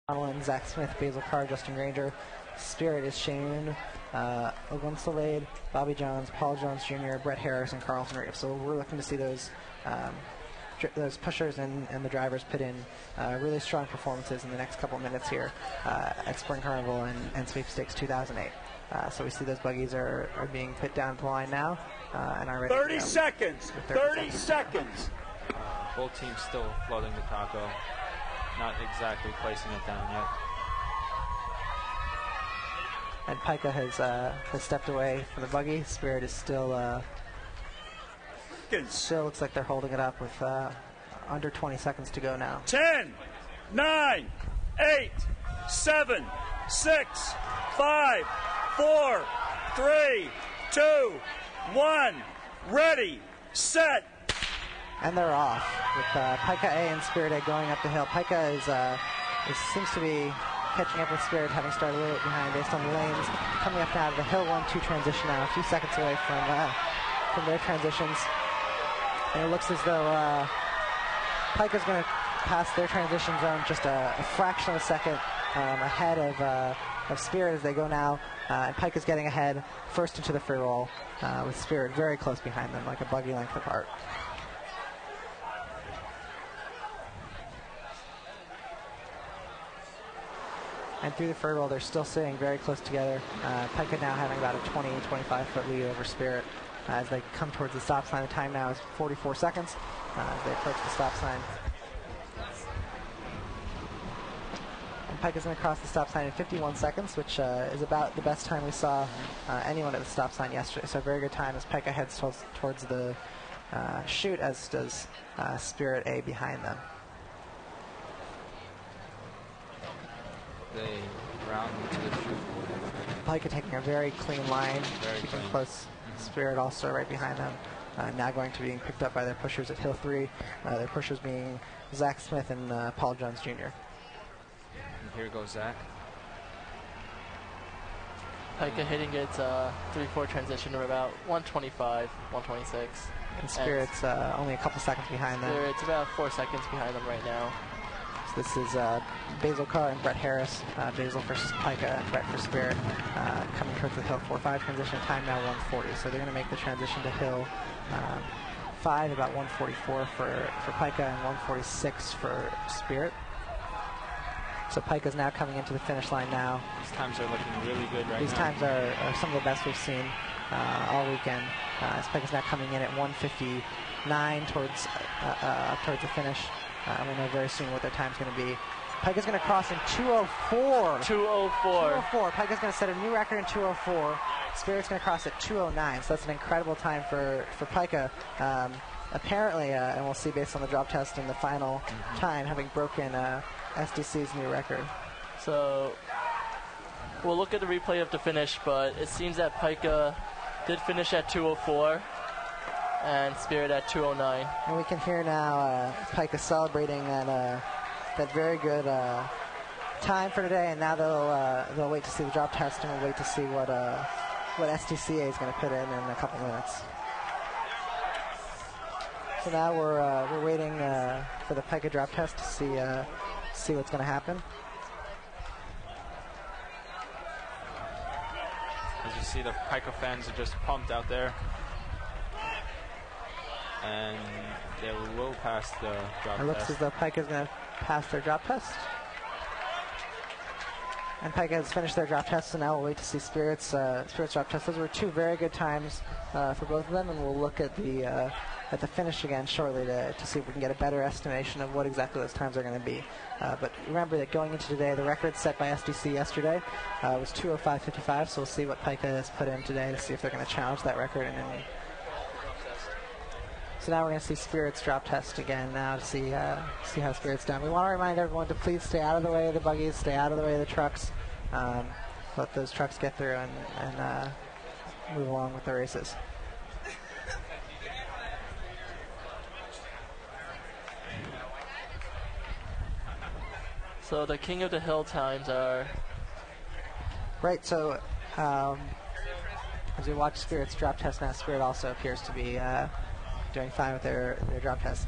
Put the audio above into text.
And Zach Smith, Basil Carr, Justin Granger. Spirit is Shane Ogunsolade, Bobby Jones, Paul Jones Jr., Brett Harris, and Carlton Reeves. So we're looking to see those pushers and the drivers put in really strong performances in the next couple minutes here at Spring Carnival and Sweepstakes 2008. So we see those buggies are being put down to the line now and are ready. 30 seconds. 30 seconds. Both teams still floating the taco, not exactly placing it down yet. And PiKA has stepped away from the buggy. Spirit is still looks like they're holding it up with under 20 seconds to go now. 10, 9, 8, 7, 6, 5, 4, 3, 2, 1. Ready, set. And they're off with PiKA A and Spirit A going up the hill. PiKA seems to be catching up with Spirit, having started a little bit behind based on the lanes. Coming up now to the hill 1-2 transition now, a few seconds away from their transitions. And it looks as though PiKA's going to pass their transition zone just a fraction of a second ahead of Spirit as they go now. And PiKA's getting ahead first into the free roll with Spirit very close behind them, like a buggy length apart. And through the free roll, they're still sitting very close together. PiKA now having about a 20-25 foot lead over Spirit as they come towards the stop sign. The time now is 44 seconds as they approach the stop sign. And PiKA's going to cross the stop sign in 51 seconds, which is about the best time we saw anyone at the stop sign yesterday. So a very good time as PiKA heads towards the chute, as does Spirit A behind them. They round into the chute. PiKA taking a very clean line, keeping close. Spirit also right behind them. Now going to being picked up by their pushers at Hill 3. Their pushers being Zach Smith and Paul Jones Jr. And here goes Zach. PiKA hitting its 3-4 transition of about 125, 126. And Spirit's only a couple seconds behind them. Spirit's about 4 seconds behind them right now. So this is Basil Carr and Brett Harris. Basil for PiKA and Brett for Spirit. Coming towards the Hill 4-5 transition. Time now 140. So they're going to make the transition to Hill 5 about 144 for PiKA and 146 for Spirit. So PiKA's now coming into the finish line now. These times are looking really good right now. These times are some of the best we've seen all weekend. As PiKA's now coming in at 159 towards the finish. We'll know very soon what their time's going to be. PiKA's going to cross in 2:04. 2:04. PiKA's going to set a new record in 2:04. Spirit's going to cross at 2:09. So that's an incredible time for PiKA. Apparently, and we'll see based on the drop test in the final time, having broken SDC's new record. So we'll look at the replay of the finish, but it seems that PiKA did finish at 2:04. And Spirit at 2:09. And we can hear now PiKA celebrating that very good time for today. And now they'll wait to see the drop test, and we'll wait to see what STCA is going to put in a couple minutes. So now we're waiting for the PiKA drop test to see what's going to happen. As you see, the PiKA fans are just pumped out there. And they will pass the drop test. It looks as though PiKA is going to pass their drop test. And PiKA has finished their drop test, so now we'll wait to see Spirit's drop test. Those were two very good times for both of them, and we'll look at the finish again shortly to see if we can get a better estimation of what exactly those times are going to be. But remember that going into today, the record set by SDC yesterday was 2:05.55, so we'll see what PiKA has put in today to see if they're going to challenge that record in any. So now we're going to see Spirit's drop test again now to see how Spirit's done. We want to remind everyone to please stay out of the way of the buggies, stay out of the way of the trucks. Let those trucks get through and move along with the races. So the King of the Hill times are... Right, so as we watch Spirit's drop test now, Spirit also appears to be doing fine with their drop test.